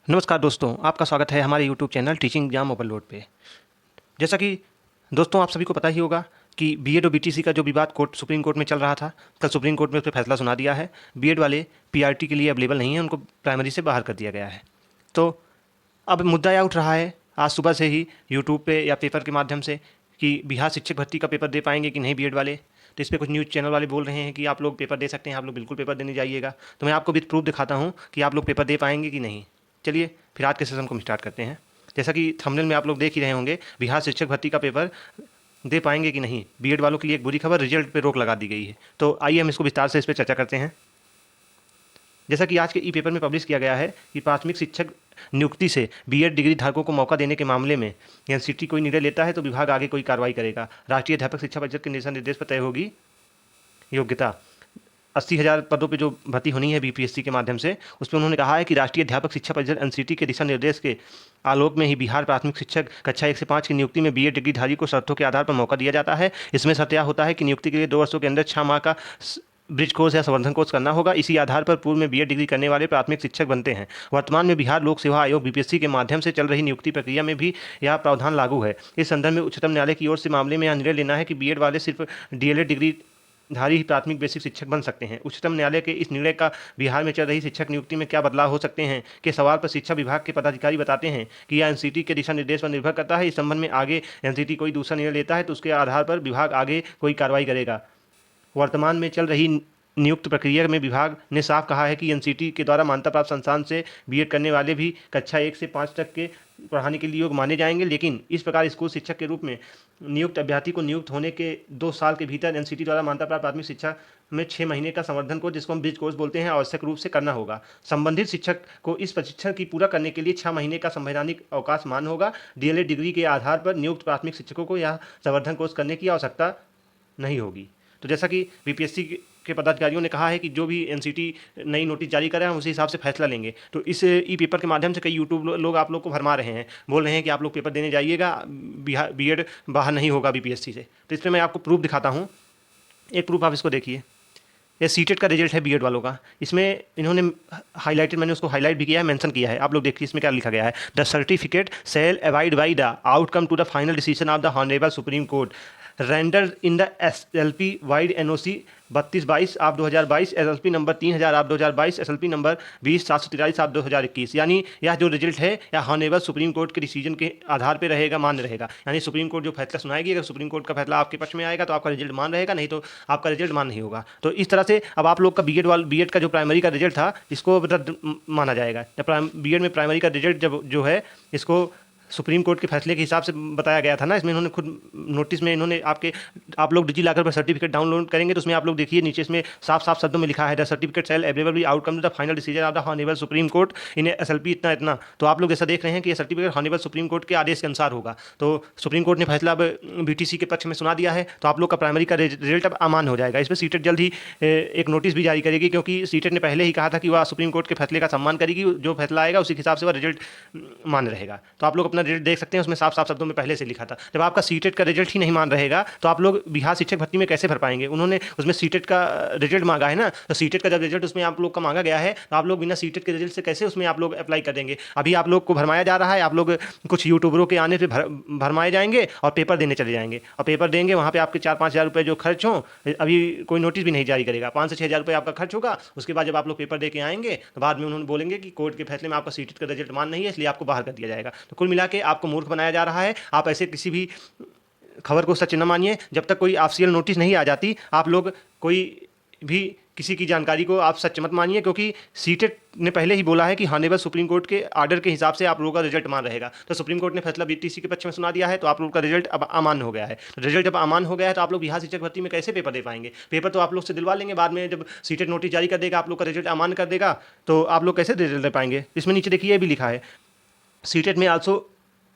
नमस्कार दोस्तों, आपका स्वागत है हमारे YouTube channel teaching exam overload पे। जैसा कि दोस्तों आप सभी को पता ही होगा कि बीएड और बीटीसी का जो विवाद सुप्रीम कोर्ट में चल रहा था, कल सुप्रीम कोर्ट में उस पर फैसला सुना दिया है। बीएड वाले पीआरटी के लिए अवेलेबल नहीं है, उनको प्राइमरी से बाहर कर दिया गया है। तो अब मुद्दा यह उठ रहा है आज सुबह से ही यूट्यूब पे या पेपर के माध्यम से कि बिहार शिक्षक भर्ती का पेपर दे पाएंगे कि नहीं बीएड वाले। तो इस पर कुछ न्यूज़ चैनल वाले बोल रहे हैं कि आप लोग पेपर दे सकते हैं, आप लोग बिल्कुल पेपर देने जाइएगा। तो मैं आपको विद प्रूफ दिखाता हूँ कि आप लोग पेपर दे पाएंगे कि नहीं। चलिए फिर आज के सेशन को हम स्टार्ट करते हैं। जैसा कि थंबनेल में आप लोग देख ही रहे होंगे, बिहार शिक्षक भर्ती का पेपर दे पाएंगे कि नहीं। बीएड वालों के लिए एक बुरी खबर, रिजल्ट पे रोक लगा दी गई है। तो आइए हम इसको विस्तार से इस पर चर्चा करते हैं। जैसा कि आज के ई पेपर में पब्लिश किया गया है कि प्राथमिक शिक्षक नियुक्ति से बीएड डिग्री धारकों को मौका देने के मामले में एनसीटी कोई निर्णय लेता है तो विभाग आगे कोई कार्रवाई करेगा। राष्ट्रीय अध्यापक शिक्षा परिषद के दिशा निर्देश पर तय होगी योग्यता। 80,000 पदों पे जो भर्ती होनी है बीपीएससी के माध्यम से, उस पर उन्होंने कहा है कि राष्ट्रीय अध्यापक शिक्षा परिषद एनसीटी के दिशा निर्देश के आलोक में ही बिहार प्राथमिक शिक्षक कक्षा 1 से 5 की नियुक्ति में बीएड डिग्रीधारी को शर्तों के आधार पर मौका दिया जाता है। इसमें शर्त यह होता है कि नियुक्ति के लिए 2 वर्षों के अंदर 6 माह का ब्रिज कोर्स या संवर्धन कोर्स करना होगा। इसी आधार पर पूर्व में बीएड डिग्री करने वाले प्राथमिक शिक्षक बनते हैं। वर्तमान में बिहार लोक सेवा आयोग बीपीएससी के माध्यम से चल रही नियुक्ति प्रक्रिया में भी यह प्रावधान लागू है। इस संदर्भ में उच्चतम न्यायालय की ओर से मामले में यह निर्णय लेना है कि बीएड वाले सिर्फ डीएलएड डिग्री धारी ही प्राथमिक बेसिक शिक्षक बन सकते हैं। उच्चतम न्यायालय के इस निर्णय का बिहार में चल रही शिक्षक नियुक्ति में क्या बदलाव हो सकते हैं के सवाल पर शिक्षा विभाग के पदाधिकारी बताते हैं कि यह एनसीटी के दिशा निर्देश पर निर्भर करता है। इस संबंध में आगे एनसीटी कोई दूसरा निर्णय लेता है तो उसके आधार पर विभाग आगे कोई कार्रवाई करेगा। वर्तमान में चल रही नियुक्त प्रक्रिया में विभाग ने साफ कहा है कि एनसीटी के द्वारा मान्यता प्राप्त संस्थान से बीएड करने वाले भी कक्षा 1 से 5 तक के पढ़ाने के लिए योग्य माने जाएंगे। लेकिन इस प्रकार स्कूल शिक्षक के रूप में नियुक्त अभ्यर्थी को नियुक्त होने के 2 साल के भीतर एनसीटी द्वारा मान्यता प्राप्त प्राथमिक शिक्षा में 6 महीने का संवर्धन कोर्स, जिसको हम ब्रिज कोर्स बोलते हैं, आवश्यक रूप से करना होगा। संबंधित शिक्षक को इस प्रशिक्षण की पूरा करने के लिए 6 महीने का संवैधानिक अवकाश मान्य होगा। डीएलएड डिग्री के आधार पर नियुक्त प्राथमिक शिक्षकों को यह संवर्धन कोर्स करने की आवश्यकता नहीं होगी। तो जैसा कि बीपीएससी के पदाधिकारियों ने कहा है कि जो भी एनसीटी नई नोटिस जारी करे हम उसी हिसाब से फैसला लेंगे। तो इस ई पेपर के माध्यम से कई यूट्यूब लोग आप लोग को भरमा रहे हैं, बोल रहे हैं कि आप लोग पेपर देने जाइएगा, बीएड बाहर नहीं होगा बीपीएससी से। तो इसमें मैं आपको प्रूफ दिखाता हूँ। एक प्रूफ आप इसको देखिए, ये सीटेट का रिजल्ट है बीएड वालों का। इसमें इन्होंने हाईलाइटेड, मैंने उसको हाईलाइट भी किया है, मेंशन किया है। आप लोग देखिए इसमें क्या लिखा गया है। The certificate shall abide by the outcome to the final decision of the honourable Supreme Court render in the SLP vide NOC 3222 आप 2022, एसएलपी नंबर 3000 आप 2022, एसएलपी नंबर 20743 आप 2021। यानी यह जो रिजल्ट है यह हॉनरेबल सुप्रीम कोर्ट के डिसीजन के आधार पर रहेगा, मान्य रहेगा। यानी सुप्रीम कोर्ट जो फैसला सुनाएगी, अगर सुप्रीम कोर्ट का फैसला आपके पक्ष में आएगा तो आपका रिजल्ट मान रहेगा, नहीं तो आपका रिजल्ट मान नहीं होगा। तो इस तरह से अब आप लोग का बीएड का जो प्राइमरी का रिजल्ट था इसको रद्द माना जाएगा। बीएड में प्राइमरी का रिजल्ट जब जो है इसको सुप्रीम कोर्ट के फैसले के हिसाब से बताया गया था ना। इसमें इन्होंने खुद नोटिस में इन्होंने आप लोग डिजी लॉकर पर सर्टिफिकेट डाउनलोड करेंगे तो उसमें आप लोग देखिए नीचे इसमें साफ साफ शब्दों में लिखा है the certificate shall available be outcome to the final decision of the honourable Supreme Court in SLP इतना इतना। तो आप लोग ऐसा देख रहे हैं कि ये सर्टिफिकेट हॉनरेबल सुप्रीम कोर्ट के आदेश के अनुसार होगा। तो सुप्रीम कोर्ट ने फैसला अब बीटीसी के पक्ष में सुना दिया है, तो आप लोग का प्राइमरी का रिजल्ट अब अमान हो जाएगा। इस पर सीटेट जल्द ही एक नोटिस भी जारी करेगी, क्योंकि सीटेट ने पहले ही कहा था कि वह सुप्रीम कोर्ट के फैसले का सम्मान करेगी, जो फैसला आएगा उसी हिसाब से वह रिजल्ट मान्य रहेगा। तो आप लोग अपना रिजल्ट देख सकते हैं, उसमें साफ साफ शब्दों में पहले से लिखा था। जब आपका सीटेट का रिजल्ट ही नहीं मान रहेगा तो आप लोग बिहार शिक्षक भर्ती में कैसे भर पाएंगे। उन्होंने उसमें सीटेट का रिजल्ट मांगा है ना, तो सीटेट का जब रिजल्ट उसमें आप लोग का मांगा गया है तो आप लोग बिना सीटेट के रिजल्ट से कैसे उसमें आप लोग अप्लाई कर देंगे। अभी आप लोग को भरमाया जा रहा है, आप लोग कुछ यूट्यूबरों के आने से भरमाए जाएंगे और पेपर देने चले जाएंगे, और पेपर देंगे वहाँ पे आपके 4-5 हज़ार रुपये जो खर्च हों, अभी कोई नोटिस भी नहीं जारी करेगा, 5 से 6 हज़ार रुपये आपका खर्च होगा। उसके बाद जब आप लोग पेपर दे के आएंगे तो बाद में उन्होंने बोलेंगे कि कोर्ट के फैसले में आपका सीटेट का रिजल्ट मान नहीं है, इसलिए आपको बाहर कर दिया जाएगा। तो कुल मिला के आपको मूर्ख बनाया जा रहा है। आप ऐसे किसी भी खबर को सच न मानिए। जब तक कोई ऑफिशियल नोटिस नहीं आ जाती आप लोग कोई भी किसी की जानकारी को आप सच मत मानिए, क्योंकि सीटेट ने पहले ही बोला है कि हॉनरेबल सुप्रीम कोर्ट के आर्डर के हिसाब से आप लोगों का रिजल्ट मान रहेगा। तो सुप्रीम कोर्ट ने फैसला बीटीसी के पक्ष में सुना दिया है, तो आप लोगों का रिजल्ट अब अमान्य हो गया है। तो रिजल्ट जब अमान्य हो गया है तो आप लोग बिहार शिक्षक भर्ती में कैसे पेपर दे पाएंगे। पेपर तो आप लोग से दिलवा लेंगे, बाद में जब सीटेट नोटिस जारी कर देगा, आप लोग का रिजल्ट अमान्य कर देगा, तो आप लोग कैसे रिजल्ट दे पाएंगे। इसमें नीचे देखिए ये भी लिखा है, सीटेट में आल्सो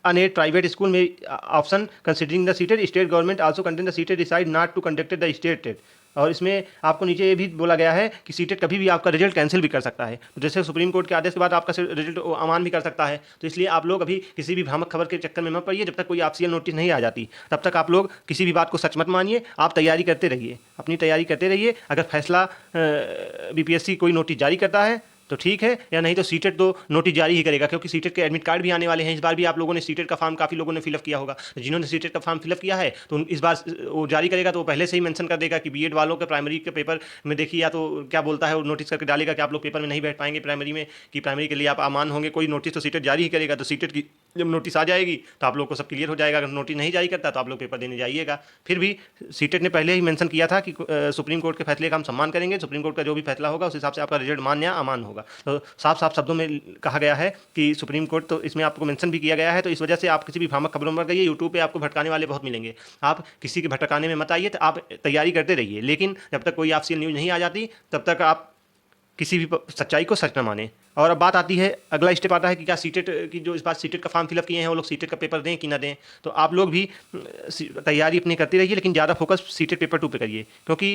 अन प्राइवेट स्कूल में option considering the CTET state government also contain the CTET decide not to conducted the state TET. और इसमें आपको नीचे ये भी बोला गया है कि सीटेट कभी भी आपका रिजल्ट कैंसिल भी कर सकता है। तो जैसे सुप्रीम कोर्ट के आदेश के बाद आपका रिजल्ट अमान भी कर सकता है। तो इसलिए आप लोग अभी किसी भी भ्रामक खबर के चक्कर में मत पड़िए। जब तक कोई ऑफिशियल नोटिस नहीं आ जाती तब तक आप लोग किसी भी बात को सच मत मानिए। आप तैयारी करते रहिए, अपनी तैयारी करते रहिए। अगर फैसला बीपीएससी कोई नोटिस जारी करता है तो ठीक है, या नहीं तो सीटेट तो नोटिस जारी ही करेगा, क्योंकि सीटेट के एडमिट कार्ड भी आने वाले हैं। इस बार भी आप लोगों ने सीटेट का फॉर्म काफ़ी लोगों ने फिलअप किया होगा, तो जिन्होंने सीटेट का फॉर्म फिलअप किया है तो इस बार वो जारी करेगा, तो वो पहले से ही मेंशन कर देगा कि बीएड वालों के प्राइमरी के पेपर में देखिए, या तो क्या बोलता है वो नोटिस करके डालेगा कि आप लोग पेपर में नहीं बैठ पाएंगे प्राइमरी में, कि प्राइमरी के लिए आप अमान होंगे। कोई नोटिस तो सीटेट जारी ही करेगा, तो सीटेट की जब नोटिस आ जाएगी तो आप लोग को सब क्लियर हो जाएगा। अगर नोटिस नहीं जारी करता तो आप लोग पेपर देने जाइएगा। फिर भी सीटेट ने पहले ही मेंशन किया था कि सुप्रीम कोर्ट के फैसले का हम सम्मान करेंगे, सुप्रीम कोर्ट का जो भी फैसला होगा उस हिसाब से आपका रिजल्ट मान्य या अमान होगा। तो साफ साफ शब्दों में कहा गया है कि सुप्रीम कोर्ट, तो इसमें आपको मेंशन भी किया गया है। तो इस वजह से आप किसी भी भ्रामक खबरों में गइए, यूट्यूब पे आपको भटकाने वाले बहुत मिलेंगे, आप किसी के भटकाने में मत आइए। तो आप तैयारी करते रहिए, लेकिन जब तक कोई ऑफिशियल न्यूज़ नहीं आ जाती तब तक आप किसी भी सच्चाई को सच न माने। और अब बात आती है, अगला स्टेप आता है कि क्या सीटेट की जो इस बार सीटेट का फॉर्म फिलअप किए हैं वो लोग सीटेट का पेपर दें कि ना दें। तो आप लोग भी तैयारी अपनी करते रहिए, लेकिन ज़्यादा फोकस सीटेट पेपर 2 पे करिए, क्योंकि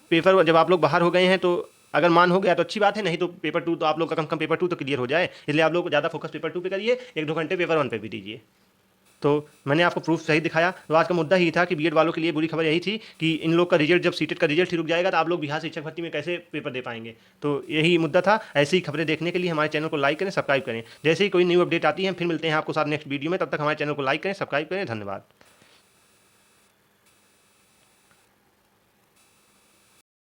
पेपर जब आप लोग बाहर हो गए हैं तो अगर मान हो गया तो अच्छी बात है, नहीं तो पेपर 2 तो आप लोग का कम पेपर 2 तो क्लियर हो जाए। इसलिए आप लोग ज़्यादा फोकस पेपर 2 पे करिए, 1-2 घंटे पेपर 1 पे भी दीजिए। तो मैंने आपको प्रूफ सही दिखाया। तो आज का मुद्दा ही था कि बीएड वालों के लिए बुरी खबर यही थी कि इन लोग का रिजल्ट, जब सीटेट का रिजल्ट ही रुक जाएगा तो आप लोग बिहार शिक्षक भर्ती में कैसे पेपर दे पाएंगे। तो यही मुद्दा था। ऐसी ही खबरें देखने के लिए हमारे चैनल को लाइक करें, सब्सक्राइब करें। जैसे ही कोई न्यू अपडेट आती है फिर मिलते हैं आपको साथ नेक्स्ट वीडियो में। तब तक हमारे चैनल को लाइक करें, सब्सक्राइब करें। धन्यवाद।